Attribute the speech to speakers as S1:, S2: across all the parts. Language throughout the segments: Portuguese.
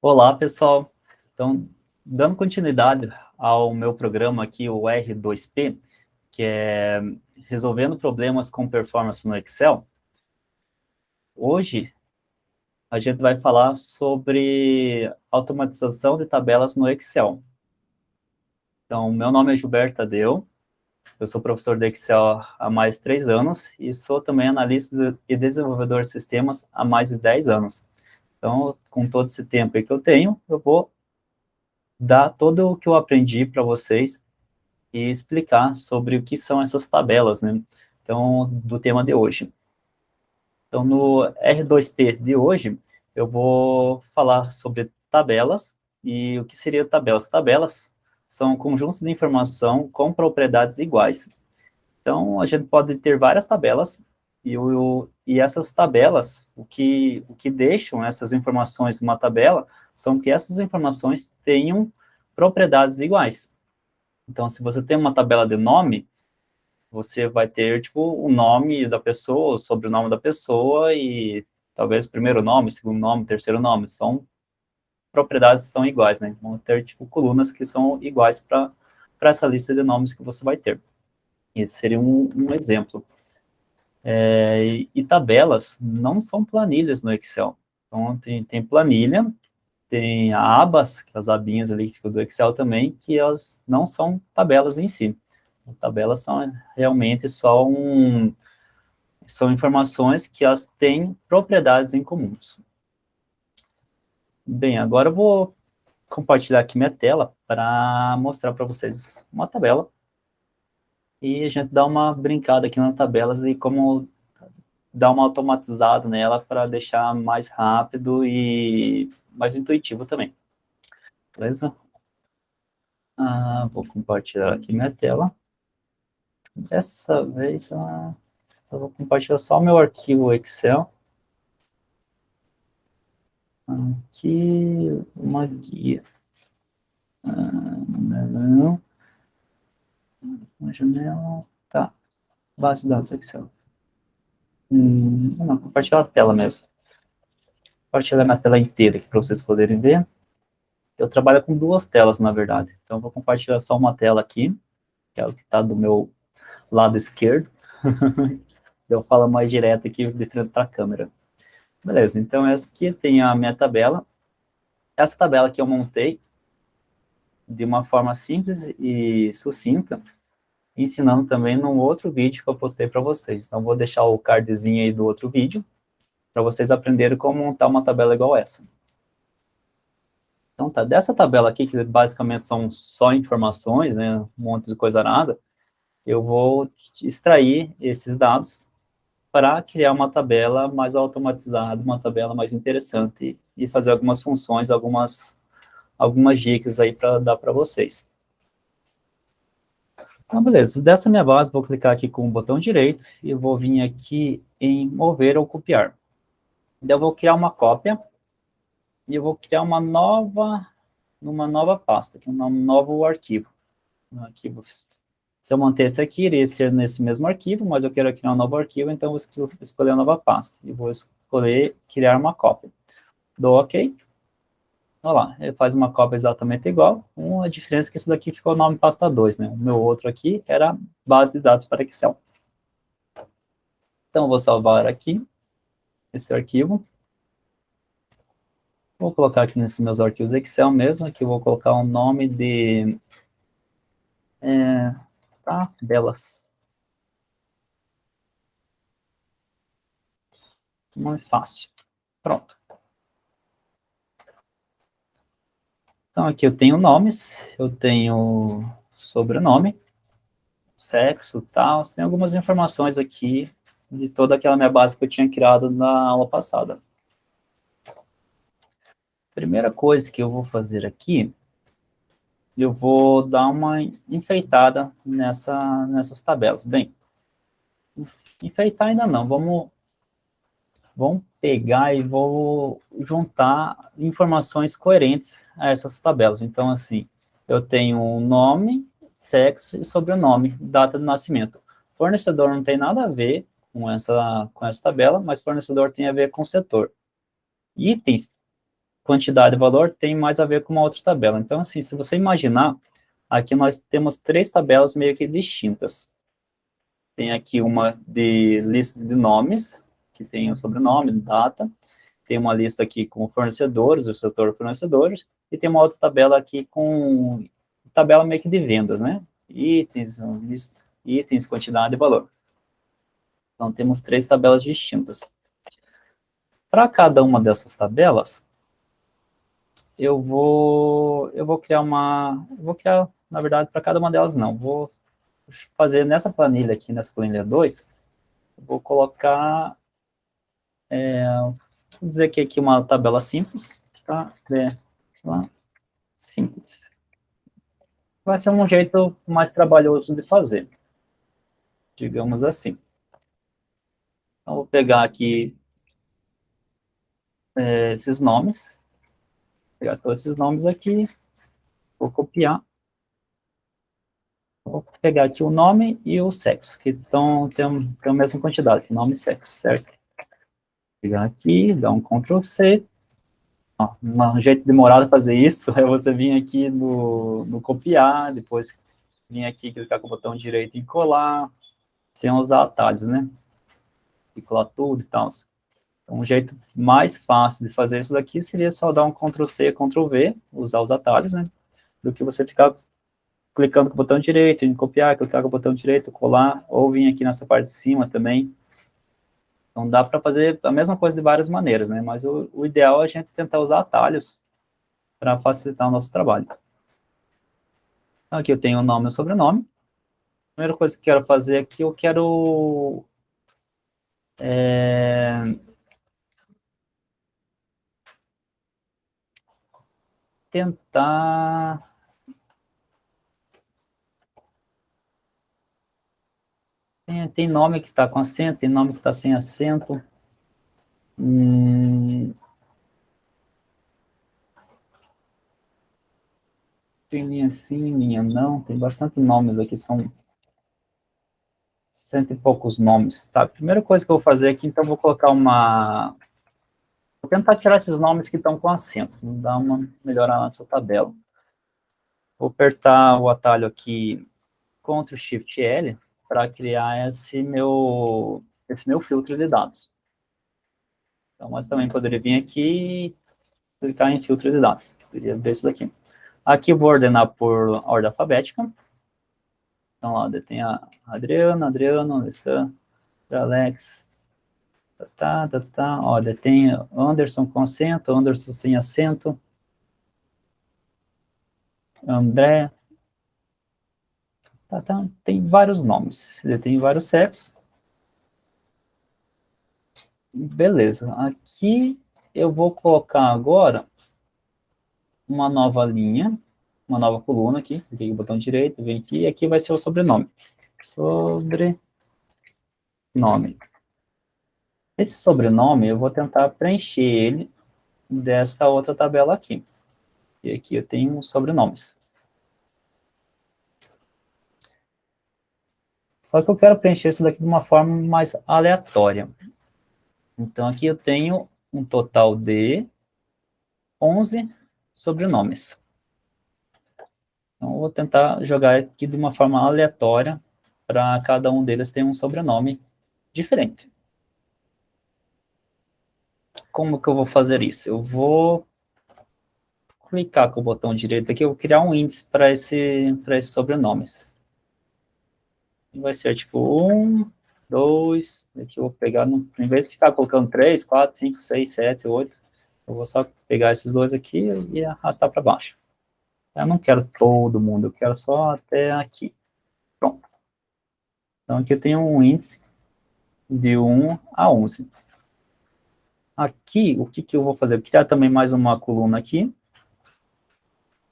S1: Olá, pessoal. Então, dando continuidade ao meu programa aqui, o R2P, que é resolvendo problemas com performance no Excel, hoje a gente vai falar sobre automatização de tabelas no Excel. Então, meu nome é Gilberto Tadeu, eu sou professor de Excel há mais de 3 anos e sou também analista e desenvolvedor de sistemas há mais de 10 anos. Então, com todo esse tempo aí que eu tenho, eu vou dar todo o que eu aprendi para vocês e explicar sobre o que são essas tabelas, né? Então, do tema de hoje. Então, no R2P de hoje, eu vou falar sobre tabelas e o que seria tabelas. Tabelas são conjuntos de informação com propriedades iguais. Então, a gente pode ter várias tabelas e essas tabelas, o que deixam essas informações numa tabela são que essas informações tenham propriedades iguais. Então, se você tem uma tabela de nome, você vai ter, tipo, o nome da pessoa, o sobrenome da pessoa e talvez o primeiro nome, segundo nome, terceiro nome. São propriedades que são iguais, né? Vão ter, tipo, colunas que são iguais para essa lista de nomes que você vai ter. Esse seria um exemplo. E tabelas não são planilhas no Excel. Então, tem planilha, tem abas, as abinhas ali do Excel também, que elas não são tabelas em si. Tabelas são realmente são informações que elas têm propriedades em comuns. Bem, agora eu vou compartilhar aqui minha tela para mostrar para vocês uma tabela e a gente dá uma brincada aqui nas tabelas e como dar uma automatizada nela para deixar mais rápido e mais intuitivo também. Beleza? Vou compartilhar aqui minha tela. Dessa vez eu vou compartilhar só o meu arquivo Excel. Aqui, uma guia. Não, uma janela. Tá, base de dados Excel. Não, compartilhar a tela mesmo. Compartilhar minha tela inteira aqui para vocês poderem ver. Eu trabalho com duas telas, na verdade. Então, eu vou compartilhar só uma tela aqui, que é o que está do meu lado esquerdo. Eu falo mais direto aqui de frente para a câmera. Beleza, então essa aqui tem a minha tabela. Essa tabela que eu montei de uma forma simples e sucinta, ensinando também num outro vídeo que eu postei para vocês. Então, vou deixar o cardzinho aí do outro vídeo, para vocês aprenderem como montar uma tabela igual essa. Então, tá, dessa tabela aqui, que basicamente são só informações, né, um monte de coisa nada, eu vou extrair esses dados para criar uma tabela mais automatizada, uma tabela mais interessante e fazer algumas funções, algumas dicas aí para dar para vocês. Então, beleza. Dessa minha base, vou clicar aqui com o botão direito e vou vir aqui em mover ou copiar. Então, eu vou criar uma cópia e eu vou criar numa nova pasta, aqui, um novo arquivo. Um arquivo. Se eu manter esse aqui, iria ser nesse mesmo arquivo, mas eu quero criar um novo arquivo, então eu vou escolher a nova pasta. E vou escolher criar uma cópia. Dou OK. Olha lá, ele faz uma cópia exatamente igual, com a diferença que isso daqui ficou o nome pasta 2, né? O meu outro aqui era base de dados para Excel. Então, eu vou salvar aqui esse arquivo. Vou colocar aqui nesses meus arquivos Excel mesmo, aqui eu vou colocar o nome de tabelas. Nome fácil. Pronto. Então, aqui eu tenho nomes, eu tenho sobrenome, sexo, tal. Tem algumas informações aqui de toda aquela minha base que eu tinha criado na aula passada. Primeira coisa que eu vou fazer aqui, eu vou dar uma enfeitada nessas tabelas. Bem, enfeitar ainda não, vamos pegar e vou juntar informações coerentes a essas tabelas. Então, assim, eu tenho um nome, sexo e sobrenome, data de nascimento. Fornecedor não tem nada a ver com essa tabela, mas fornecedor tem a ver com setor. Itens, quantidade e valor tem mais a ver com uma outra tabela. Então, assim, se você imaginar, aqui nós temos 3 tabelas meio que distintas. Tem aqui uma de lista de nomes, que tem o sobrenome, data. Tem uma lista aqui com fornecedores, o setor fornecedores. E tem uma outra tabela aqui com tabela meio que de vendas, né? Itens, lista, itens, quantidade e valor. Então, temos 3 tabelas distintas. Para cada uma dessas tabelas, na verdade, para cada uma delas não, vou fazer nessa planilha aqui, nessa planilha 2, eu vou colocar, vou dizer que aqui uma tabela simples, tá? Simples. Vai ser um jeito mais trabalhoso de fazer, digamos assim. Então, vou pegar aqui esses nomes, pegar todos esses nomes aqui, vou copiar, vou pegar aqui o nome e o sexo, que tem a mesma quantidade, nome e sexo, certo? Pegar aqui, dar um Ctrl C. Ó, um jeito demorado de fazer isso é você vir aqui no copiar, depois vir aqui, clicar com o botão direito e colar, sem usar atalhos, né? E colar tudo e tal. Então, um jeito mais fácil de fazer isso daqui seria só dar um Ctrl C, Ctrl V, usar os atalhos, né? Do que você ficar clicando com o botão direito, em copiar, clicar com o botão direito, colar, ou vir aqui nessa parte de cima também. Então, dá para fazer a mesma coisa de várias maneiras, né? Mas o ideal é a gente tentar usar atalhos para facilitar o nosso trabalho. Então, aqui eu tenho o nome e o sobrenome. A primeira coisa que eu quero fazer aqui, eu quero tentar... Tem nome que está com acento, tem nome que está sem acento. Tem linha sim, linha não. Tem bastante nomes aqui, são 100 e poucos nomes. Tá, a primeira coisa que eu vou fazer aqui, então, vou colocar uma... Vou tentar tirar esses nomes que estão com acento, dar uma melhorada nessa tabela. Vou apertar o atalho aqui, Ctrl Shift L, para criar esse meu filtro de dados. Então, mas também poderia vir aqui e clicar em filtro de dados. Poderia ver isso daqui. Aqui eu vou ordenar por ordem alfabética. Então, lá tem a Adriano, Alessandra, Alex, Olha, tem Anderson com acento, Anderson sem acento, André, tem vários nomes, ele tem vários sexos. Beleza, aqui eu vou colocar agora uma nova linha, uma nova coluna aqui, cliquei no botão direito, vem aqui, e aqui vai ser o sobrenome. Sobrenome. Esse sobrenome, eu vou tentar preencher ele desta outra tabela aqui. E aqui eu tenho os sobrenomes. Só que eu quero preencher isso daqui de uma forma mais aleatória. Então, aqui eu tenho um total de 11 sobrenomes. Então, eu vou tentar jogar aqui de uma forma aleatória, para cada um deles ter um sobrenome diferente. Como que eu vou fazer isso? Eu vou clicar com o botão direito aqui, eu vou criar um índice para esses sobrenomes. Vai ser tipo 1, 2, aqui eu vou pegar, em vez de ficar colocando 3, 4, 5, 6, 7, 8, eu vou só pegar esses dois aqui e arrastar para baixo. Eu não quero todo mundo, eu quero só até aqui. Pronto. Então, aqui eu tenho um índice de 1 a 11. Aqui, o que eu vou fazer? Eu vou criar também mais uma coluna aqui.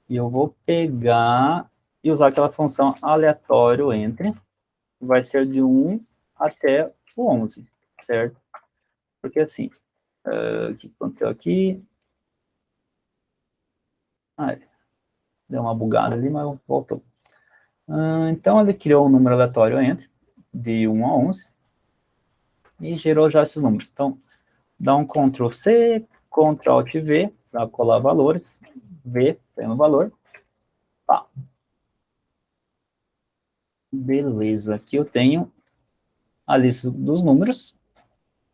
S1: E eu vou pegar e usar aquela função aleatório entre, que vai ser de 1 até o 11, certo? Porque assim, o que aconteceu aqui? Deu uma bugada ali, mas voltou. Então, ele criou um número aleatório entre, de 1 a 11, e gerou já esses números. Então, dá um Ctrl C, Ctrl Alt V, para colar valores, V, tem no valor, tá. Beleza, aqui eu tenho a lista dos números,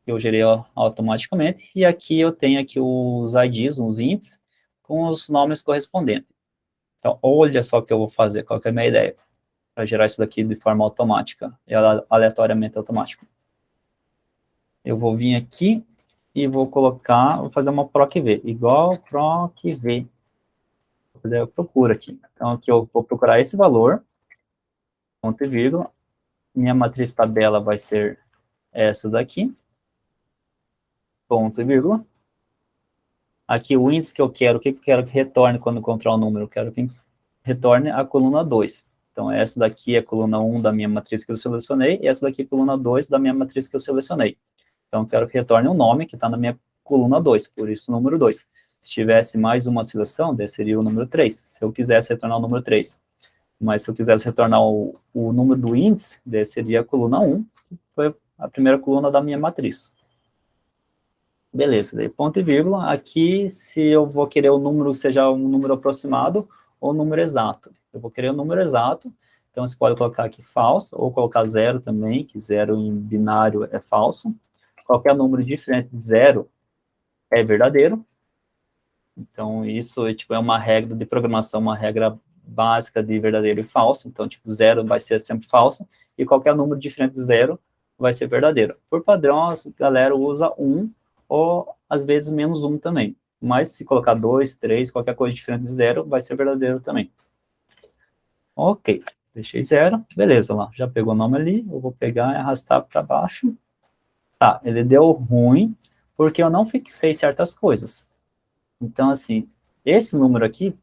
S1: que eu gerei automaticamente, e aqui eu tenho aqui os IDs, os ints, com os nomes correspondentes. Então, olha só o que eu vou fazer, qual que é a minha ideia, para gerar isso daqui de forma automática, e aleatoriamente automático. Eu vou vir aqui e vou colocar, vou fazer uma proc-v, igual proc-v. Vou fazer a procura aqui. Então, aqui eu vou procurar esse valor, ponto e vírgula. Minha matriz tabela vai ser essa daqui, ponto e vírgula. Aqui o índice que eu quero, o que eu quero que retorne quando encontrar o número? Eu quero que retorne a coluna 2. Então, essa daqui é a coluna 1 da minha matriz que eu selecionei, e essa daqui é a coluna 2 da minha matriz que eu selecionei. Então, eu quero que retorne um nome que está na minha coluna 2, por isso o número 2. Se tivesse mais uma seleção, daí seria o número 3, se eu quisesse retornar o número 3. Mas se eu quisesse retornar o número do índice, daí seria a coluna 1, que foi a primeira coluna da minha matriz. Beleza, daí ponto e vírgula. Aqui, se eu vou querer o número seja um número aproximado ou um número exato. Eu vou querer o número exato, então você pode colocar aqui falso, ou colocar zero também, que zero em binário é falso. Qualquer número diferente de zero é verdadeiro. Então, isso tipo, é uma regra de programação, uma regra básica de verdadeiro e falso. Então, tipo, zero vai ser sempre falso, e qualquer número diferente de zero vai ser verdadeiro. Por padrão, a galera usa 1, ou às vezes menos 1 também. Mas se colocar 2, 3, qualquer coisa diferente de zero, vai ser verdadeiro também. Ok, deixei zero, beleza, lá, já pegou o nome ali, eu vou pegar e arrastar para baixo. Tá, ele deu ruim, porque eu não fixei certas coisas. Então, assim, esse número aqui,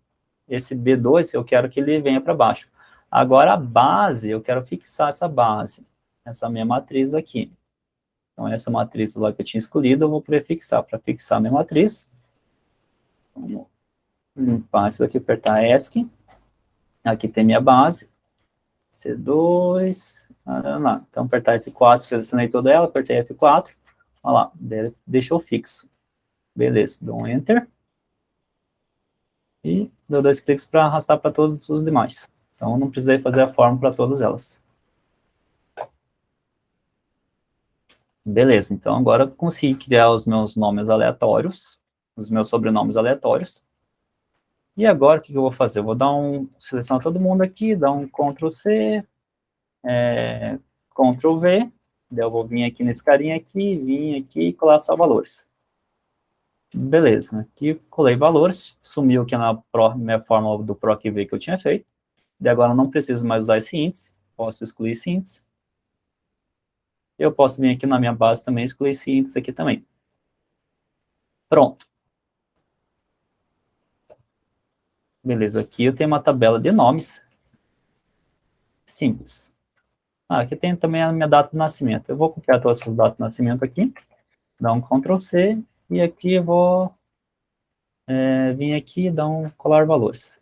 S1: esse B2, eu quero que ele venha para baixo. Agora, a base, eu quero fixar essa base, essa minha matriz aqui. Então, essa matriz lá que eu tinha escolhido, eu vou querer fixar. Para fixar a minha matriz, vamos limpar isso aqui, apertar ESC. Aqui tem minha base, C2, lá. Então, apertar F4, selecionei toda ela, apertei F4, olha lá, deixou fixo. Beleza, dou um Enter. E dou 2 cliques para arrastar para todos os demais. Então, não precisei fazer a forma para todas elas. Beleza, então agora eu consegui criar os meus nomes aleatórios, os meus sobrenomes aleatórios. E agora, o que eu vou fazer? Eu vou selecionar todo mundo aqui, dar um Ctrl+C, Ctrl+V, daí eu vou vir aqui nesse carinha aqui, vir aqui e colar só valores. Beleza, aqui colei valores, sumiu aqui na minha forma do proc-v que eu tinha feito. E agora eu não preciso mais usar esse índice, posso excluir esse índice. Eu posso vir aqui na minha base também, excluir esse índice aqui também. Pronto. Beleza, aqui eu tenho uma tabela de nomes. Simples. Aqui tem também a minha data de nascimento. Eu vou copiar todas essas datas de nascimento aqui, dar um Ctrl+C, e aqui eu vou vir aqui e dar um colar valores.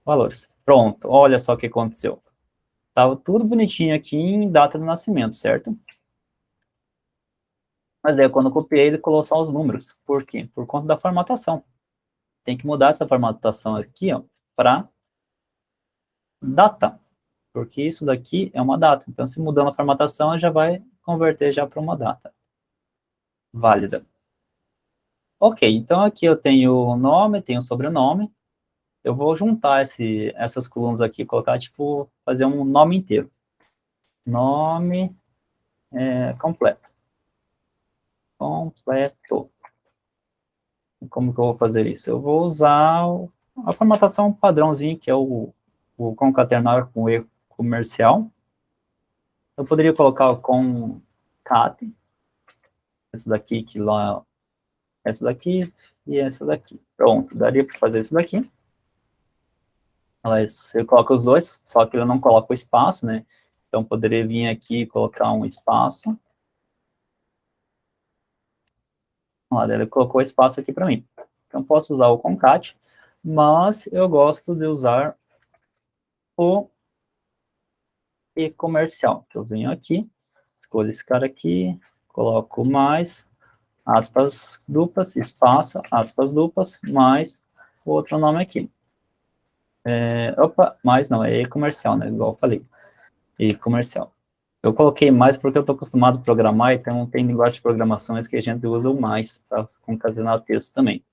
S1: Valores. Pronto, olha só o que aconteceu. Estava tudo bonitinho aqui em data de nascimento, certo? Mas daí, quando eu copiei, ele colocou só os números. Por quê? Por conta da formatação. Tem que mudar essa formatação aqui, ó, para data. Porque isso daqui é uma data. Então, se mudando a formatação, já vai converter já para uma data válida. Ok, então aqui eu tenho o nome, tenho o sobrenome. Eu vou juntar essas colunas aqui, colocar, tipo, fazer um nome inteiro. Nome completo. Completo. Como que eu vou fazer isso? Eu vou usar a formatação padrãozinho, que é o concatenar com E comercial. Eu poderia colocar o concat, essa daqui, que lá, essa daqui e essa daqui. Pronto, daria para fazer isso daqui. Eu coloco os dois, só que eu não coloco o espaço, né? Então, poderia vir aqui e colocar um espaço. Olha, ele colocou espaço aqui para mim. Então, posso usar o concat, mas eu gosto de usar o e-comercial. Eu venho aqui, escolho esse cara aqui, coloco mais, aspas duplas, espaço, aspas duplas, mais o outro nome aqui. Mais não, é e-comercial, né, igual eu falei, e-comercial. Eu coloquei mais porque eu estou acostumado a programar, então tem linguagem de programações que a gente usa mais para concatenar texto também.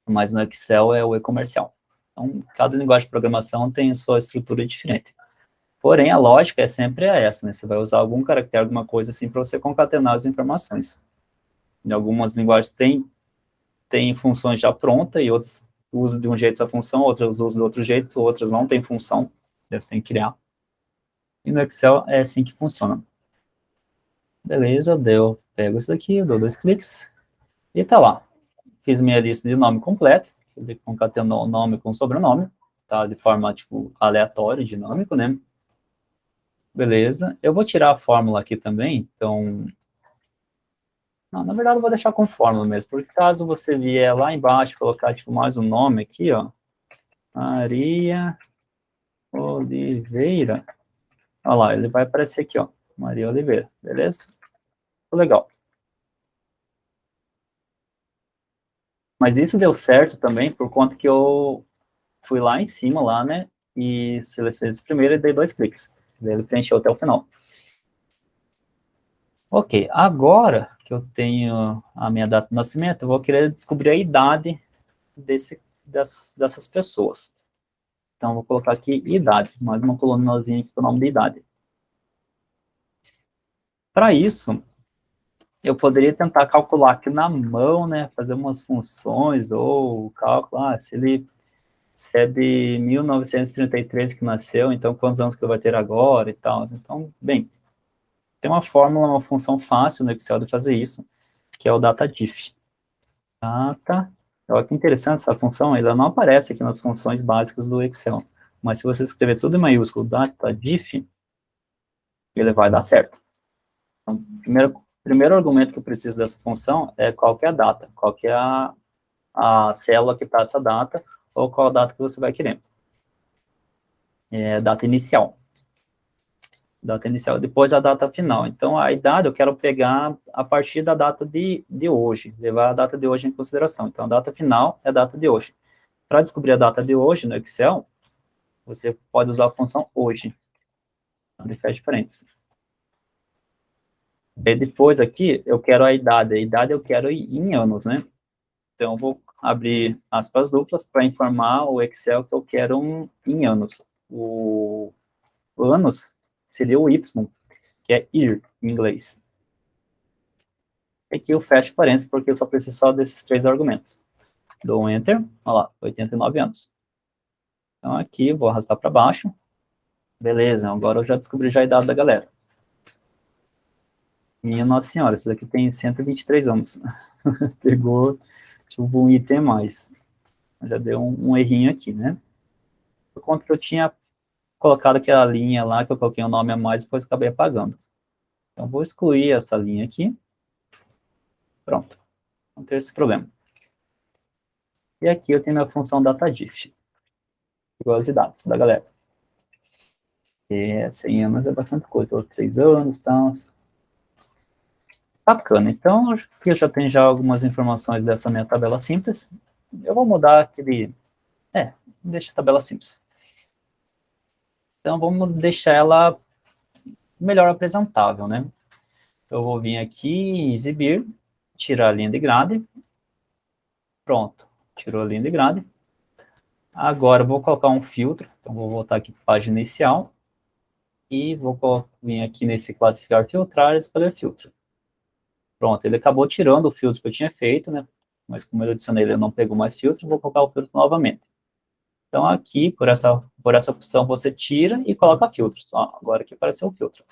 S1: Mas no Excel é o e-comercial. Então, cada linguagem de programação tem sua estrutura diferente. Porém, a lógica é sempre essa, né? Você vai usar algum caractere, alguma coisa assim, para você concatenar as informações. Em algumas linguagens tem funções já prontas, e outras usam de um jeito essa função, outras usam de outro jeito, outras não têm função, você tem que criar. E no Excel é assim que funciona. Beleza, pego isso daqui, dou 2 cliques, e tá lá. Fiz minha lista de nome completo, ele concatenou o nome com sobrenome, tá? De forma, tipo, aleatória, dinâmico, né? Beleza. Eu vou tirar a fórmula aqui também, então... Não, na verdade, eu vou deixar com fórmula mesmo, porque caso você vier lá embaixo, colocar, tipo, mais um nome aqui, ó, Maria Oliveira, olha lá, ele vai aparecer aqui, ó, Maria Oliveira, beleza? Legal. Mas isso deu certo também, por conta que eu fui lá em cima, lá, né, e selecionei esse primeiro e dei 2 cliques. Ele preencheu até o final. Ok, agora que eu tenho a minha data de nascimento, eu vou querer descobrir a idade dessas pessoas. Então, eu vou colocar aqui idade, mais uma colunazinha aqui com o nome de idade. Para isso, eu poderia tentar calcular aqui na mão, né, fazer umas funções, ou cálculo, se é de 1933 que nasceu, então quantos anos que ele vai ter agora e tal. Então, bem, tem uma fórmula, uma função fácil no Excel de fazer isso, que é o datadiff. Data, olha que interessante essa função, ela não aparece aqui nas funções básicas do Excel, mas se você escrever tudo em maiúsculo, datadiff, ele vai dar certo. Então, primeiro argumento que eu preciso dessa função é qual que é a data, qual que é a célula que está essa data, ou qual a data que você vai querer. Data inicial. Data inicial, depois a data final. Então, a idade eu quero pegar a partir da data de hoje, levar a data de hoje em consideração. Então, a data final é a data de hoje. Para descobrir a data de hoje no Excel, você pode usar a função hoje, abre e fecha parênteses. E depois aqui, eu quero a idade eu quero em anos, né? Então, eu vou abrir aspas duplas para informar o Excel que eu quero em anos. O anos seria o Y, que é year, em inglês. Aqui eu fecho parênteses, porque eu só preciso só desses 3 argumentos. Dou um Enter, olha lá, 89 anos. Então, aqui, eu vou arrastar para baixo. Beleza, agora eu já descobri já a idade da galera. Minha Nossa Senhora, esse daqui tem 123 anos. Pegou, tipo, um item a mais. Já deu um errinho aqui, né? Por conta que eu tinha colocado aquela linha lá, que eu coloquei um nome a mais, depois acabei apagando. Então, vou excluir essa linha aqui. Pronto. Não tem esse problema. E aqui eu tenho a função datadiff. Igual as dados da galera. 100 anos é bastante coisa. Ou 3 anos, tal. Bacana. Então, aqui eu já tenho já algumas informações dessa minha tabela simples. Eu vou mudar aquele... deixa a tabela simples. Então, vamos deixar ela melhor apresentável, né? Eu vou vir aqui em exibir, tirar a linha de grade. Pronto, tirou a linha de grade. Agora, eu vou colocar um filtro. Então, vou voltar aqui para a página inicial. E vou vir aqui nesse classificar, filtrar e escolher filtro. Pronto, ele acabou tirando o filtro que eu tinha feito, né? Mas como eu adicionei, ele não pegou mais filtro, vou colocar o filtro novamente. Então, aqui, por essa opção, você tira e coloca filtros. Ó, agora aqui apareceu o filtro.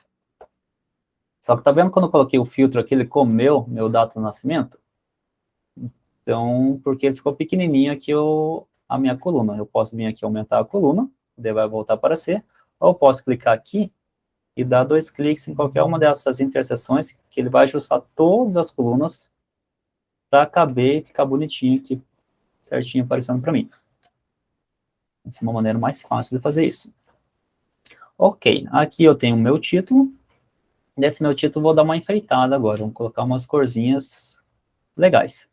S1: Só que tá vendo quando eu coloquei o filtro aqui, ele comeu meu data de nascimento? Então, porque ele ficou pequenininho aqui a minha coluna. Eu posso vir aqui aumentar a coluna, daí vai voltar a aparecer, ou eu posso clicar aqui e dar 2 cliques em qualquer uma dessas interseções, que ele vai ajustar todas as colunas para caber e ficar bonitinho aqui, certinho aparecendo para mim. Essa é uma maneira mais fácil de fazer isso. Ok, aqui eu tenho o meu título. Nesse meu título vou dar uma enfeitada agora. Vamos colocar umas corzinhas legais.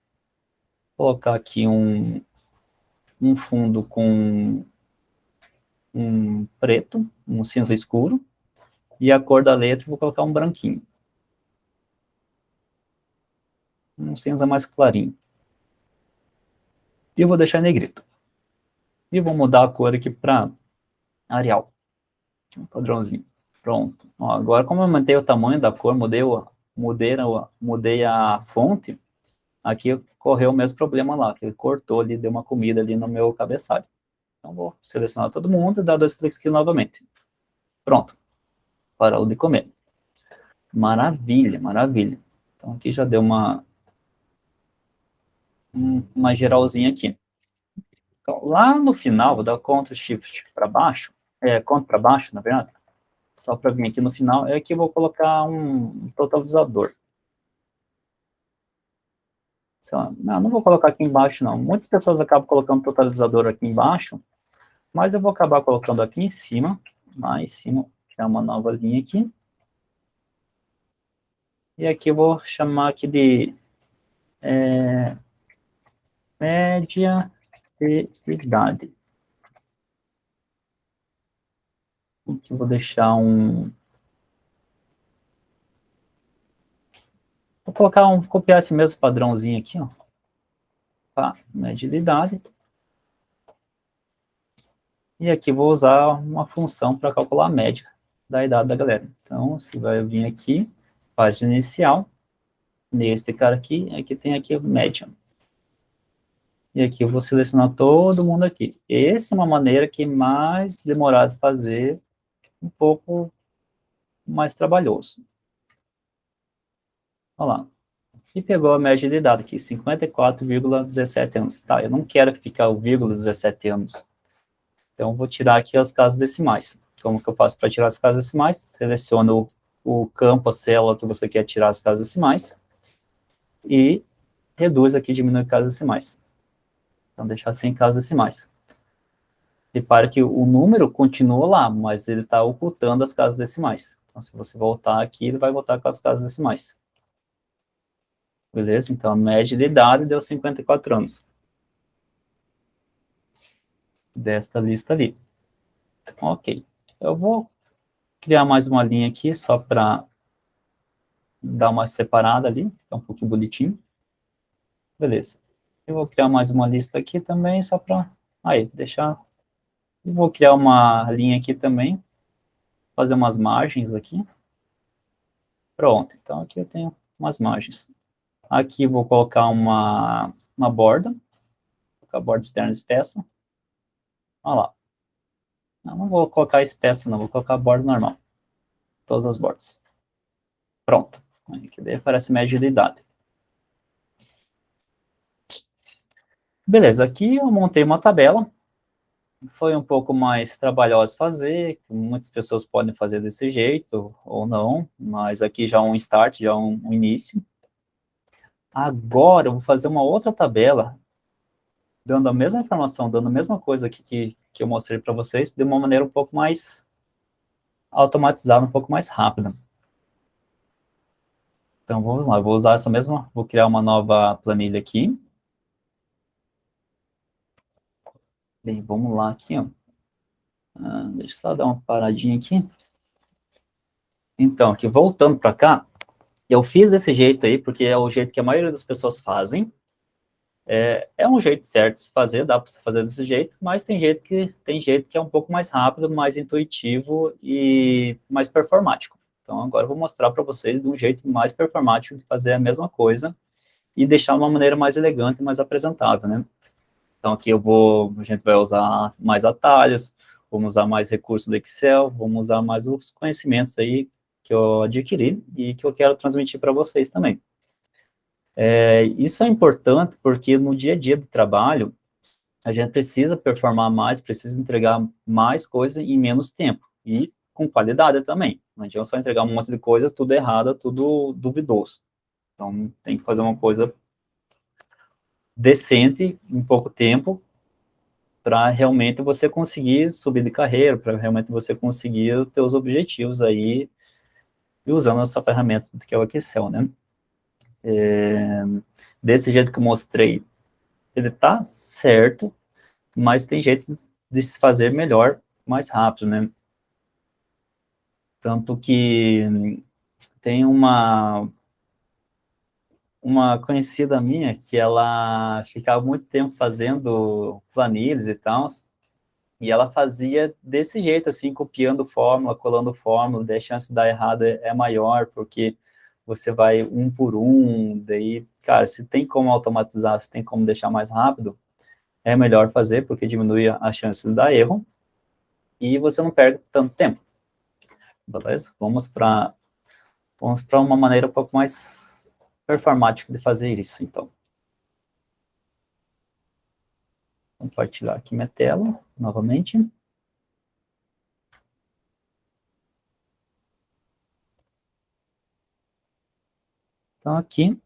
S1: Vou colocar aqui um fundo com um preto, um cinza escuro, e a cor da letra vou colocar um branquinho. Um cinza mais clarinho. E eu vou deixar em negrito. E vou mudar a cor aqui para Arial. Um padrãozinho. Pronto. Ó, agora, como eu mantei o tamanho da cor, mudei a fonte, aqui correu o mesmo problema lá, que ele cortou ali, deu uma comida ali no meu cabeçalho. Então, vou selecionar todo mundo e dar 2 cliques aqui novamente. Pronto. Parou de comer. Maravilha, maravilha. Então, aqui já deu uma geralzinha aqui. Então, lá no final, vou dar Ctrl Shift para baixo, Ctrl para baixo, na verdade, só para vir aqui no final, é que eu vou colocar um totalizador. Não vou colocar aqui embaixo, não. Muitas pessoas acabam colocando totalizador aqui embaixo, mas eu vou acabar colocando aqui em cima, lá em cima, criar uma nova linha aqui. E aqui eu vou chamar aqui de média de idade. Aqui eu vou deixar Vou copiar esse mesmo padrãozinho aqui, ó. Tá, média de idade. E aqui vou usar uma função para calcular a média da idade da galera. Então, você vai vir aqui, página inicial, neste cara aqui tem aqui a média. E aqui eu vou selecionar todo mundo aqui. Essa é uma maneira que é mais demorada de fazer, um pouco mais trabalhoso. Olha lá. E pegou a média de idade aqui, 54,17 anos. Tá, eu não quero ficar o vírgula 17 anos. Então, vou tirar aqui as casas decimais. Como que eu faço para tirar as casas decimais? Seleciono o campo, a célula que você quer tirar as casas decimais e reduz aqui, diminui casas decimais. Então, deixar sem casas decimais. Repare que o número continua lá, mas ele está ocultando as casas decimais. Então, se você voltar aqui, ele vai voltar com as casas decimais. Beleza? Então, a média de idade deu 54 anos. Desta lista ali. Ok. Eu vou criar mais uma linha aqui, só para dar uma separada ali, ficar um pouquinho bonitinho. Beleza. Eu vou criar mais uma lista aqui também, só para... Aí, deixar... E vou criar uma linha aqui também, fazer umas margens aqui. Pronto, então aqui eu tenho umas margens. Aqui vou colocar uma borda, a borda externa espessa. Olha lá. Não vou colocar espessa, não, vou colocar a borda normal. Todas as bordas. Pronto. Aqui daí aparece média de idade. Beleza, aqui eu montei uma tabela. Foi um pouco mais trabalhoso fazer, muitas pessoas podem fazer desse jeito ou não, mas aqui já é um start, já é um início. Agora eu vou fazer uma outra tabela, dando a mesma informação, dando a mesma coisa aqui que eu mostrei para vocês, de uma maneira um pouco mais automatizada, um pouco mais rápida. Então vamos lá, eu vou usar essa mesma, vou criar uma nova planilha aqui. Bem, vamos lá aqui, ó. Deixa eu só dar uma paradinha aqui. Então, aqui voltando para cá, eu fiz desse jeito aí, porque é o jeito que a maioria das pessoas fazem. É um jeito certo de se fazer, dá para se fazer desse jeito, mas tem jeito que é um pouco mais rápido, mais intuitivo e mais performático. Então, agora eu vou mostrar para vocês de um jeito mais performático de fazer a mesma coisa e deixar de uma maneira mais elegante e mais apresentável, né? Então, aqui a gente vai usar mais atalhos, vamos usar mais recursos do Excel, vamos usar mais os conhecimentos aí que eu adquiri e que eu quero transmitir para vocês também. Isso é importante porque no dia a dia do trabalho, a gente precisa performar mais, precisa entregar mais coisa em menos tempo e com qualidade também. Não adianta só entregar um monte de coisa, tudo errado, tudo duvidoso. Então, tem que fazer uma coisa decente em pouco tempo para realmente você conseguir subir de carreira, para realmente você conseguir os seus objetivos aí, e usando essa ferramenta que é o Excel, né? Desse jeito que eu mostrei, ele tá certo, mas tem jeito de se fazer melhor, mais rápido, né? Tanto que tem uma conhecida minha que ela ficava muito tempo fazendo planilhas e tal, e ela fazia desse jeito, assim, copiando fórmula, colando fórmula, daí a chance de dar errado é maior, porque você vai um por um, daí, cara, se tem como automatizar, se tem como deixar mais rápido, é melhor fazer, porque diminui a chance de dar erro, e você não perde tanto tempo, beleza? Vamos para uma maneira um pouco mais performática de fazer isso, então. Vou compartilhar aqui minha tela, novamente. Então, aqui,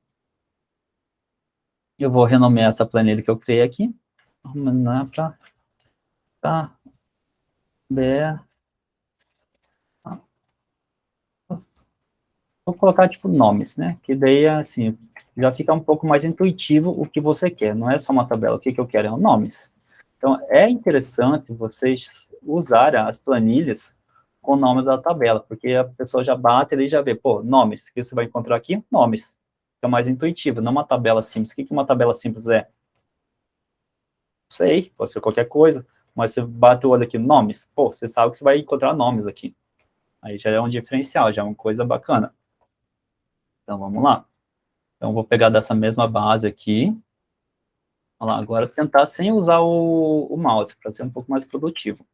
S1: eu vou renomear essa planilha que eu criei aqui, para B. Vou colocar, tipo, nomes, né? Que daí, assim, já fica um pouco mais intuitivo o que você quer. Não é só uma tabela. O que eu quero é nomes. Então, é interessante vocês usarem as planilhas com o nome da tabela, porque a pessoa já bate ali e já vê, pô, nomes. O que você vai encontrar aqui? Nomes. É mais intuitivo, não uma tabela simples. O que uma tabela simples é? Não sei, pode ser qualquer coisa, mas você bate o olho aqui, nomes. Pô, você sabe que você vai encontrar nomes aqui. Aí já é um diferencial, já é uma coisa bacana. Então, vamos lá. Então, vou pegar dessa mesma base aqui. Olha lá, agora tentar sem usar o mouse, para ser um pouco mais produtivo.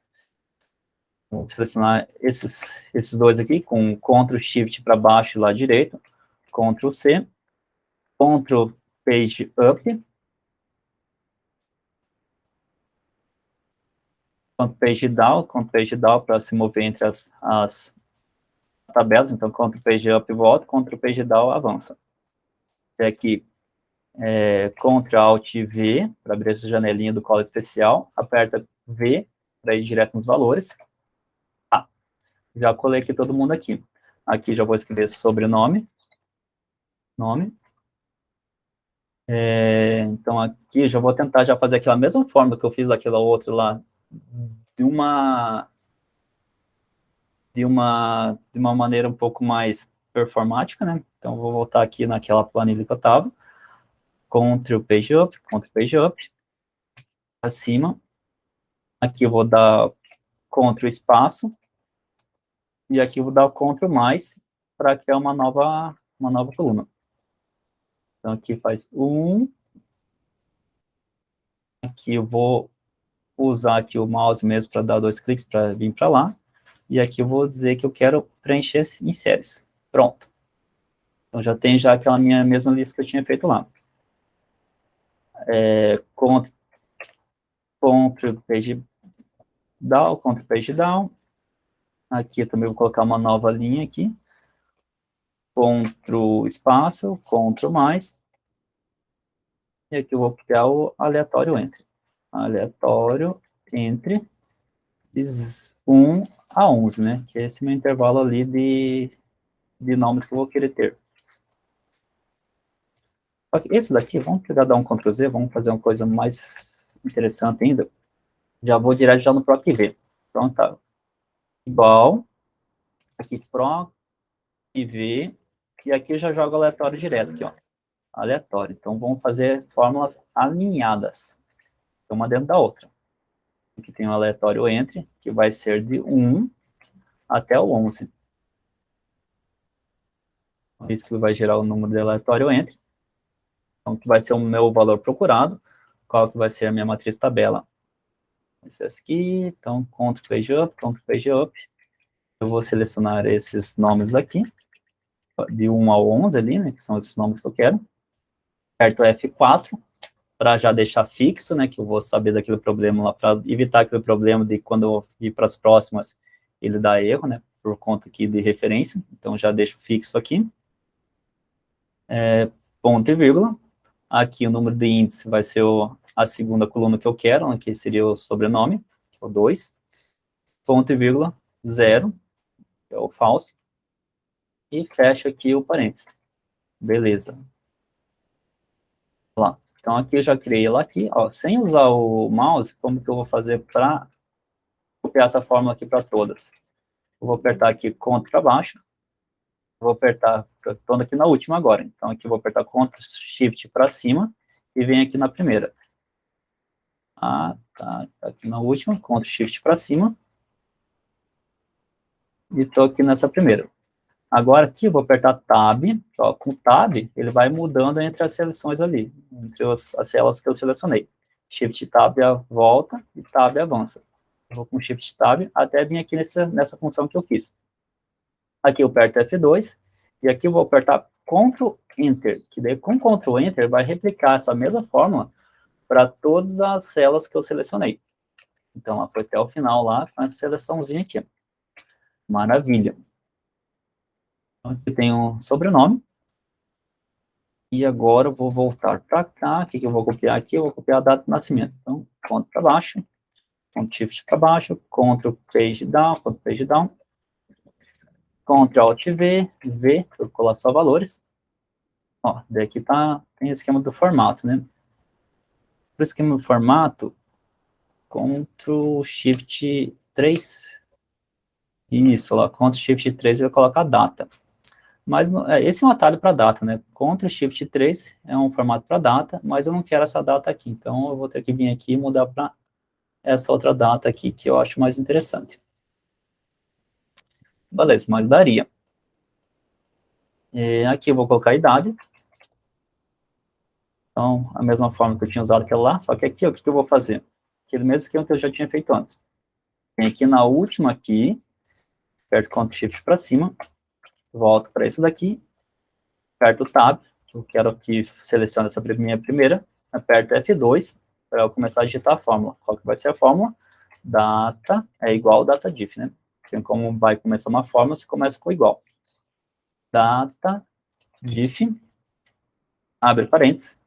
S1: Vou selecionar esses dois aqui, com Ctrl Shift para baixo e lado direito, Ctrl C, Ctrl Page Up, Ctrl Page Down para se mover entre as tabelas, então Ctrl Page Up volta, Ctrl Page Down avança. Até aqui, Ctrl Alt V, para abrir essa janelinha do colo especial, aperta V para ir direto nos valores. Já colei aqui todo mundo aqui. Aqui já vou escrever sobrenome, nome. Então aqui já vou tentar já fazer aquela mesma forma que eu fiz daquela outra lá, de uma, de uma maneira um pouco mais performática, né? Então vou voltar aqui naquela planilha que eu estava. Ctrl Page Up, Ctrl Page Up, acima. Aqui eu vou dar Ctrl espaço, e aqui eu vou dar o Ctrl mais, para criar uma nova coluna. Então aqui faz aqui eu vou usar aqui o mouse mesmo para dar 2 cliques para vir para lá, e aqui eu vou dizer que eu quero preencher em séries. Pronto. Então já tem já aquela minha mesma lista que eu tinha feito lá. Ctrl Page Down, Ctrl Page Down. Aqui eu também vou colocar uma nova linha aqui. Ctrl espaço, Ctrl mais. E aqui eu vou criar o aleatório entre. Aleatório entre 1 a 11, né? Que é esse meu intervalo ali de nomes que eu vou querer ter. Esse daqui, vamos pegar, dar um Ctrl Z, vamos fazer uma coisa mais interessante ainda. Já vou direto já no PROC V. Pronto, tá. Igual, aqui PROC V, e aqui eu já jogo aleatório direto, aqui, ó. Aleatório. Então, vamos fazer fórmulas alinhadas, uma dentro da outra. Aqui tem o aleatório entre, que vai ser de 1 até o 11. Isso que vai gerar o número de aleatório entre. Então, que vai ser o meu valor procurado. Qual que vai ser a minha matriz tabela? Vai ser essa aqui. Então, Ctrl Page Up, Ctrl Page Up. Eu vou selecionar esses nomes aqui, de 1 ao 11 ali, né, que são esses nomes que eu quero. Aperto F4, para já deixar fixo, né, que eu vou saber daquele problema lá, para evitar aquele problema de quando eu ir para as próximas, ele dá erro, né, por conta aqui de referência. Então, já deixo fixo aqui. Ponto e vírgula. Aqui o número de índice vai ser a segunda coluna que eu quero, né, que seria o sobrenome, que é o 2. Ponto e vírgula, 0, que é o falso. E fecho aqui o parênteses. Beleza. Lá. Então, aqui eu já criei ela aqui, ó, sem usar o mouse, como que eu vou fazer para copiar essa fórmula aqui para todas? Eu vou apertar aqui Ctrl para baixo, vou apertar, estou aqui na última agora, então aqui eu vou apertar Ctrl Shift para cima e venho aqui na primeira. Ah, tá aqui na última, Ctrl Shift para cima e estou aqui nessa primeira. Agora aqui eu vou apertar Tab, ó, com Tab ele vai mudando entre as seleções ali, entre as células que eu selecionei. Shift Tab volta e Tab avança. Eu vou com Shift Tab até vir aqui nessa função que eu fiz. Aqui eu aperto F2 e aqui eu vou apertar Ctrl Enter, que daí com Ctrl Enter vai replicar essa mesma fórmula para todas as células que eu selecionei. Então, ela foi até o final lá com essa seleçãozinha aqui. Maravilha. Então, aqui tem um sobrenome. E agora eu vou voltar para cá. O que eu vou copiar aqui? Eu vou copiar a data de nascimento. Então, Ctrl para baixo, Ctrl Shift para baixo, Ctrl Page Down, Ctrl Page Down, Ctrl Alt V, V, para colar só valores. Ó, daqui tem o esquema do formato, né? Para o esquema do formato, Ctrl Shift 3. Isso, lá, Ctrl Shift 3 vai colocar a data. Mas esse é um atalho para data, né? Ctrl Shift 3 é um formato para data, mas eu não quero essa data aqui. Então, eu vou ter que vir aqui e mudar para essa outra data aqui, que eu acho mais interessante. Beleza, mas daria. Aqui eu vou colocar a idade. Então, a mesma forma que eu tinha usado aquela lá, só que aqui, o que eu vou fazer? Aquele mesmo esquema que eu já tinha feito antes. Vem aqui na última aqui, aperto Ctrl Shift para cima, volto para esse daqui, aperto o Tab, eu quero que selecione essa minha primeira, aperto F2 para eu começar a digitar a fórmula. Qual que vai ser a fórmula? Data é igual data diff, né? Assim como vai começar uma fórmula, você começa com igual. Data diff, abre parênteses,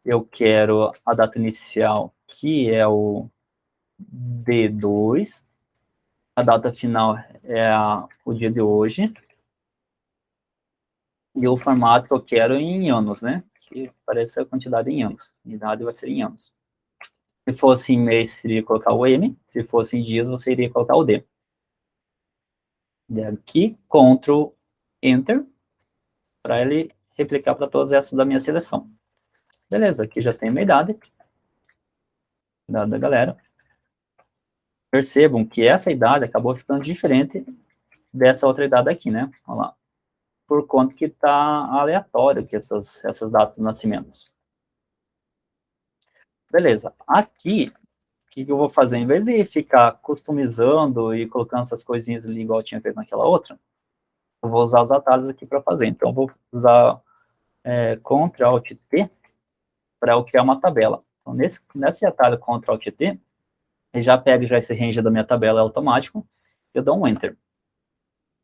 S1: eu quero a data inicial, que é o D2, a data final é o dia de hoje, e o formato que eu quero em anos, né? Que parece a quantidade em anos. Unidade vai ser em anos. Se fosse em mês, seria colocar o M. Se fosse em dias, você iria colocar o D. Aqui, Ctrl Enter, para ele replicar para todas essas da minha seleção. Beleza, aqui já tem a minha idade da galera. Percebam que essa idade acabou ficando diferente dessa outra idade aqui, né? Olha lá. Por conta que está aleatório que essas datas de nascimento. Beleza. Aqui, o que eu vou fazer? Em vez de ficar customizando e colocando essas coisinhas ali igual eu tinha feito naquela outra, eu vou usar os atalhos aqui para fazer. Então, eu vou usar Ctrl Alt T para eu criar uma tabela. Então, nesse atalho Ctrl Alt T, ele já pega já esse range da minha tabela automático, eu dou um Enter.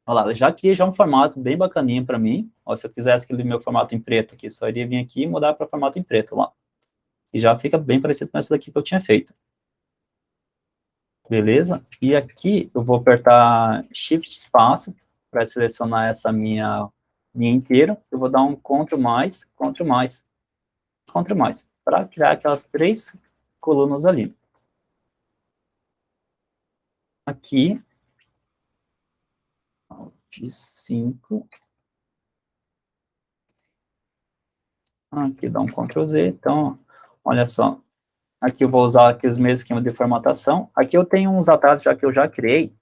S1: Olha lá, já aqui já é um formato bem bacaninho para mim. Ó, se eu quisesse aquele meu formato em preto aqui, só iria vir aqui e mudar para formato em preto lá. E já fica bem parecido com essa daqui que eu tinha feito. Beleza? E aqui eu vou apertar Shift espaço para selecionar essa minha inteira. Eu vou dar um Ctrl mais, Ctrl mais, Ctrl mais, para criar aquelas 3 colunas ali. Aqui, Alt 5. Aqui dá um Ctrl Z. Então, olha só. Aqui eu vou usar aqueles mesmos esquemas de formatação. Aqui eu tenho uns atalhos já que eu já criei.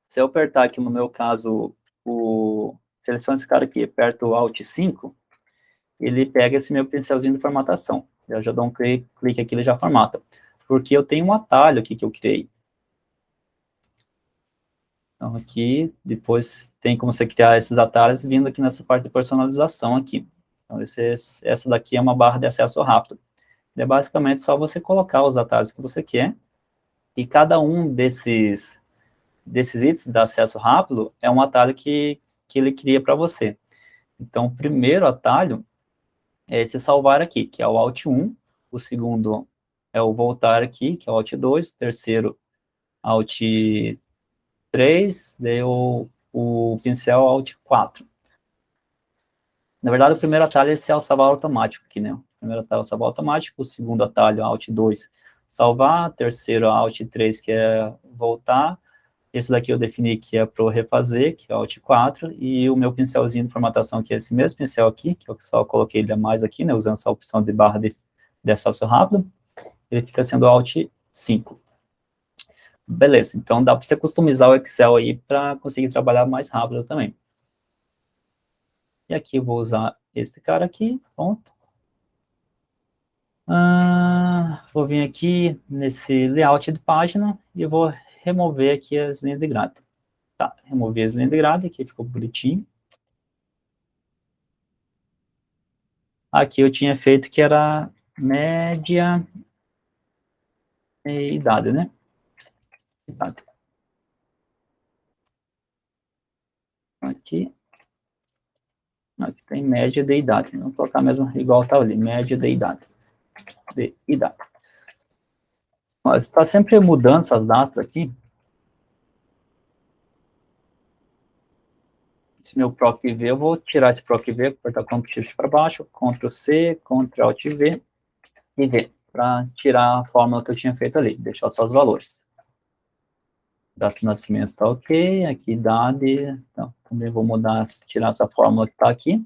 S1: Se eu apertar aqui, no meu caso, seleciono esse cara aqui, aperto o Alt 5, ele pega esse meu pincelzinho de formatação. Eu já dou um clique aqui, ele já formata. Porque eu tenho um atalho aqui que eu criei. Então, aqui, depois tem como você criar esses atalhos vindo aqui nessa parte de personalização aqui. Então, essa daqui é uma barra de acesso rápido. É basicamente só você colocar os atalhos que você quer, e cada um desses itens de acesso rápido é um atalho que ele cria para você. Então, o primeiro atalho é esse salvar aqui, que é o Alt 1, o segundo é o voltar aqui, que é o Alt 2, o terceiro, Alt 3, daí o pincel Alt 4. Na verdade, o primeiro atalho é esse salvar automático aqui, né? Primeiro atalho, salvar automático. O segundo atalho, Alt 2, salvar. Terceiro, Alt 3, que é voltar. Esse daqui eu defini que é para refazer, que é Alt 4. E o meu pincelzinho de formatação, que é esse mesmo pincel aqui, que eu só coloquei ele a mais aqui, né, usando essa opção de barra de acesso rápido. Ele fica sendo Alt 5. Beleza, então dá para você customizar o Excel aí para conseguir trabalhar mais rápido também. E aqui eu vou usar este cara aqui, pronto. Vou vir aqui nesse layout de página e eu vou remover aqui as linhas de grade. Tá, removi as linhas de grade, aqui ficou bonitinho. Aqui eu tinha feito que era média e idade, né? Idade. Aqui tem média de idade. Vamos colocar mesmo igual tá ali, média de idade. De idade. Está sempre mudando essas datas aqui. Esse meu PROC-V, eu vou tirar esse PROC-V, apertar Ctrl Shift para baixo, Ctrl C, Ctrl Alt V e V, para tirar a fórmula que eu tinha feito ali, deixar só os valores. Data de nascimento está ok, aqui idade, então também vou mudar, tirar essa fórmula que está aqui.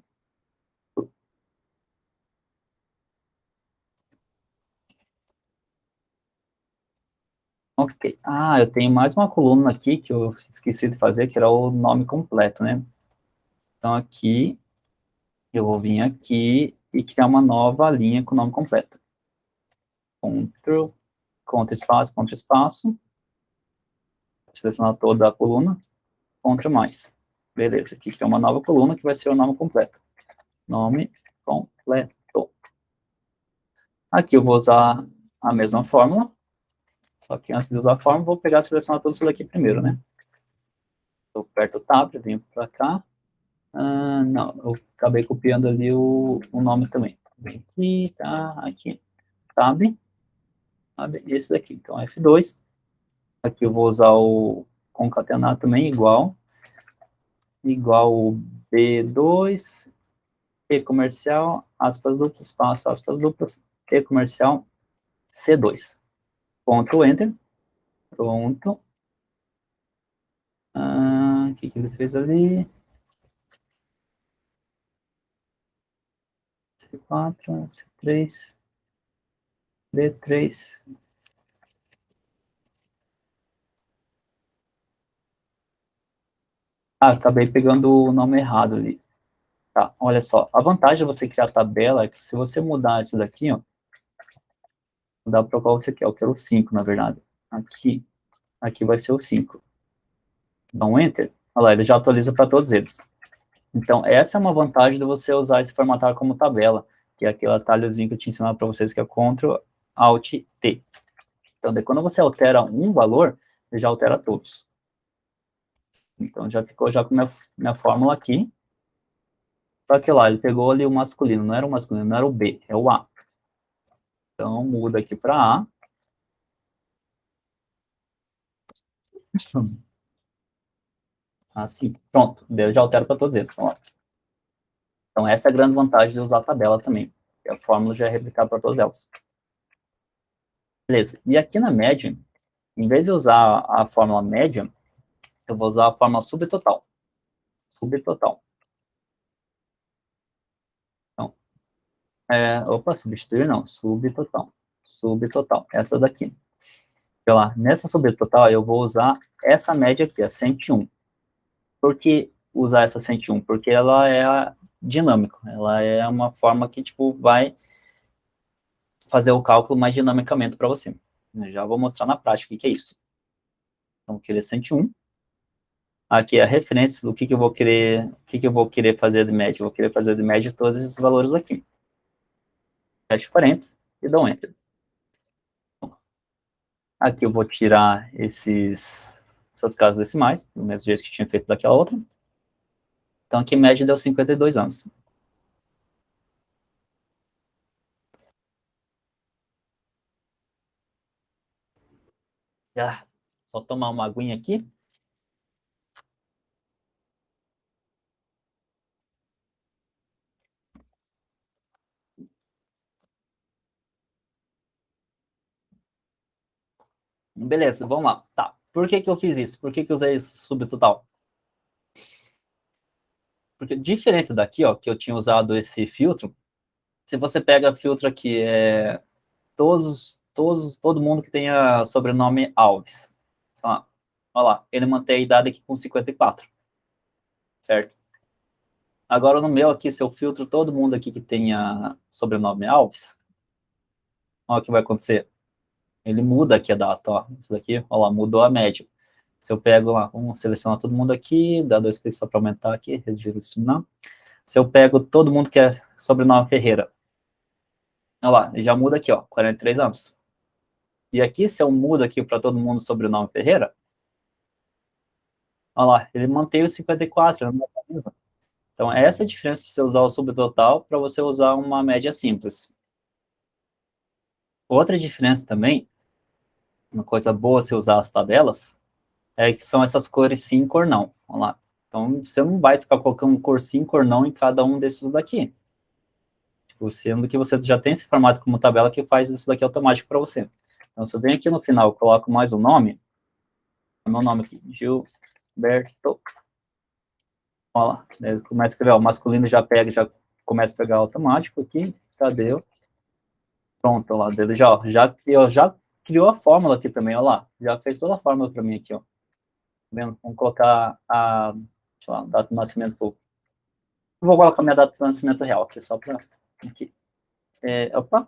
S1: Ok, eu tenho mais uma coluna aqui que eu esqueci de fazer, que era o nome completo, né? Então aqui, eu vou vir aqui e criar uma nova linha com o nome completo. Ctrl, Ctrl espaço, selecionar toda a coluna, Ctrl mais. Beleza, aqui tem uma nova coluna que vai ser o nome completo. Nome completo. Aqui eu vou usar a mesma fórmula, só que antes de usar a fórmula, vou pegar e selecionar tudo isso daqui primeiro, né? Eu aperto o Tab, venho para cá. Não, eu acabei copiando ali o nome também. Vem aqui, tá, aqui. Tab, esse daqui. Então, F2. Aqui eu vou usar o concatenar também, igual o B2, E comercial, aspas duplas, espaço, aspas duplas, E comercial, C2. Ctrl Enter. Pronto. O que ele fez ali? C4, C3, D3. Acabei pegando o nome errado ali. Tá, olha só. A vantagem de você criar a tabela é que se você mudar isso daqui, ó, mudar para qual você quer. Eu quero o 5, na verdade. Aqui vai ser o 5. Dá um Enter. Olha lá, ele já atualiza para todos eles. Então, essa é uma vantagem de você usar esse formatar como tabela, que é aquele atalhozinho que eu tinha ensinado para vocês, que é Ctrl Alt T. Então, daí, quando você altera um valor, ele já altera todos. Então, já ficou já com minha fórmula aqui. Só que lá, ele pegou ali o masculino, não era o masculino, não era o B, é o A. Então, muda aqui para A. Assim, pronto. Daí eu já altero para todos eles. Então, essa é a grande vantagem de usar a tabela também. A fórmula já é replicada para todas elas. Beleza. E aqui na média, em vez de usar a fórmula média, eu vou usar a fórmula subtotal. Subtotal. Então, substituir não, subtotal. Subtotal, essa daqui. Então, lá, nessa subtotal, eu vou usar essa média aqui, a 101. Por que usar essa 101? Porque ela é dinâmica. Ela é uma forma que, tipo, vai fazer o cálculo mais dinamicamente para você. Eu já vou mostrar na prática o que é isso. Então, querer 101. Aqui é a referência do que eu vou querer, o que eu vou querer fazer de média. Eu vou querer fazer de média todos esses valores aqui. Fecho parênteses e dou Enter. Aqui eu vou tirar essas casas decimais, do mesmo jeito que tinha feito daquela outra. Então, aqui média deu 52 anos. Só tomar uma aguinha aqui. Beleza, vamos lá. Tá. Por que que eu fiz isso? Por que que eu usei esse subtotal? Porque diferente daqui, ó, que eu tinha usado esse filtro, se você pega filtro aqui, todo mundo que tenha sobrenome Alves. Ó, ó lá, ele mantém a idade aqui com 54, certo? Agora no meu aqui, se eu filtro todo mundo aqui que tenha sobrenome Alves, ó o que vai acontecer. Ele muda aqui a data, ó. Isso daqui, ó lá, mudou a média. Se eu pego lá, vamos selecionar todo mundo aqui, dá 2 cliques só para aumentar aqui, reduzir isso não. Se eu pego todo mundo que é sobrenome Ferreira, olha lá, já muda aqui, ó, 43 anos. E aqui, se eu mudo aqui para todo mundo sobrenome Ferreira, olha lá, ele mantém o 54, não atualiza. Então, essa é a diferença de você usar o subtotal para você usar uma média simples. Outra diferença também, uma coisa boa se usar as tabelas, é que são essas cores sim, cor não. Olha lá. Então, você não vai ficar colocando cor sim, cor não em cada um desses daqui. Tipo, sendo que você já tem esse formato como tabela que faz isso daqui automático para você. Então, se eu venho aqui no final, coloco mais um nome, o meu nome aqui, Gilberto. Olha lá, começa a escrever, ó, o masculino já pega, já começa a pegar automático aqui, Tadeu. Pronto, ó lá, dele já, ó, já criou a fórmula aqui também, ó lá, já fez toda a fórmula para mim aqui, ó. Tá vendo? Vamos colocar a data de nascimento. Vou colocar minha data de nascimento real aqui, só para aqui. Opa,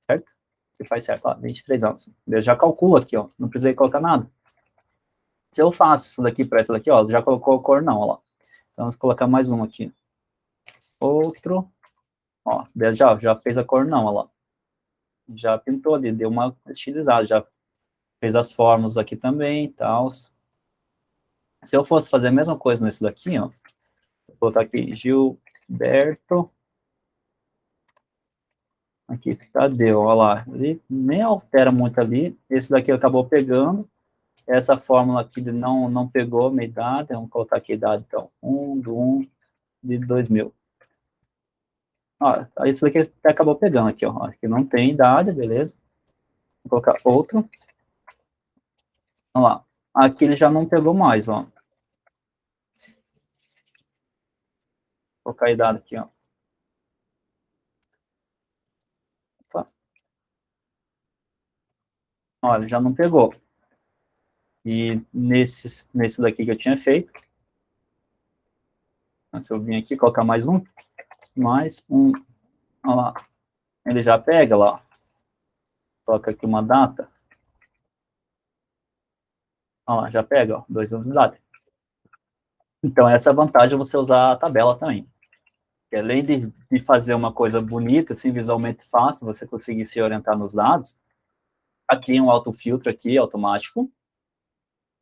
S1: certo? Que faz certo, ó, 23 anos. Eu já calculo aqui, ó, não precisei colocar nada. Se eu faço isso daqui para essa daqui, ó, já colocou a cor não, ó lá. Então, vamos colocar mais um aqui. Outro, ó, já fez a cor não, ó lá. Já pintou ali, deu uma estilizada, já fez as formas aqui também e tal. Se eu fosse fazer a mesma coisa nesse daqui, ó, vou botar aqui Gilberto, aqui, Tadeu, ó lá, ele nem altera muito ali, esse daqui acabou pegando, essa fórmula aqui não pegou a minha idade, vamos colocar aqui a idade, então, 1 de 2000. Ó, isso daqui até acabou pegando aqui, ó, aqui não tem idade, beleza? Vou colocar outro, ó lá, aqui ele já não pegou mais, ó, vou colocar a idade aqui, ó. Opa. Olha, já não pegou. E nesse daqui que eu tinha feito, se eu vim aqui, colocar mais um, olha lá, ele já pega lá, coloca aqui uma data, olha lá, já pega, ó, 2 anos de idade. Então, essa é a vantagem de você usar a tabela também. Que além de fazer uma coisa bonita, assim, visualmente fácil, você conseguir se orientar nos dados, aqui um autofiltro aqui, automático,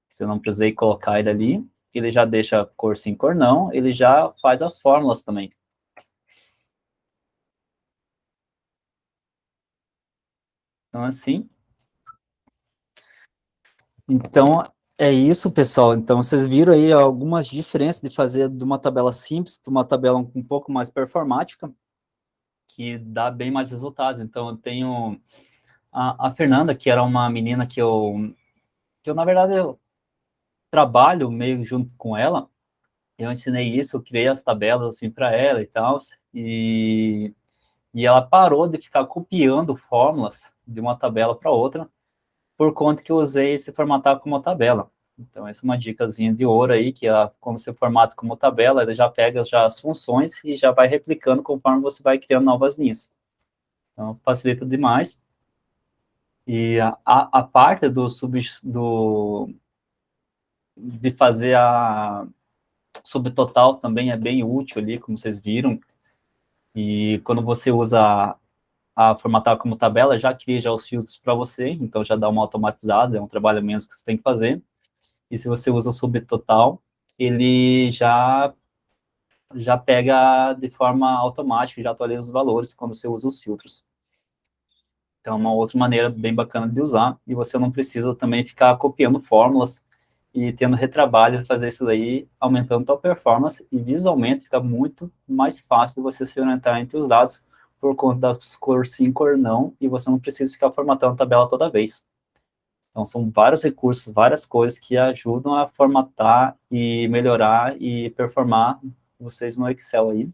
S1: você não precisei colocar ele ali, ele já deixa cor sim, cor não, ele já faz as fórmulas também. Então, assim, então, é isso, pessoal. Então, vocês viram aí algumas diferenças de fazer de uma tabela simples para uma tabela um pouco mais performática, que dá bem mais resultados. Então, eu tenho a Fernanda, que era uma menina que eu, na verdade, eu trabalho meio junto com ela. Eu ensinei isso, eu criei as tabelas assim para ela e tal, e ela parou de ficar copiando fórmulas de uma tabela para outra, por conta que eu usei esse formatar como tabela. Então, essa é uma dicasinha de ouro aí, que quando você formata como tabela, ele já pega já as funções e já vai replicando conforme você vai criando novas linhas. Então, facilita demais. E a parte de fazer a subtotal também é bem útil ali, como vocês viram. E quando você usa a formatar como tabela, já cria já os filtros para você, então já dá uma automatizada, é um trabalho menos que você tem que fazer. E se você usa o subtotal, ele já pega de forma automática, já atualiza os valores quando você usa os filtros. Então, é uma outra maneira bem bacana de usar, e você não precisa também ficar copiando fórmulas e tendo retrabalho de fazer isso daí, aumentando a performance, e visualmente fica muito mais fácil de você se orientar entre os dados por conta das cor sim, cor não, e você não precisa ficar formatando a tabela toda vez. Então, são vários recursos, várias coisas que ajudam a formatar e melhorar e performar vocês no Excel aí.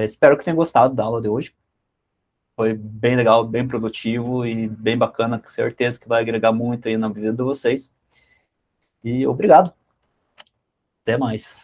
S1: Espero que tenham gostado da aula de hoje. Foi bem legal, bem produtivo e bem bacana, com certeza que vai agregar muito aí na vida de vocês. E obrigado. Até mais.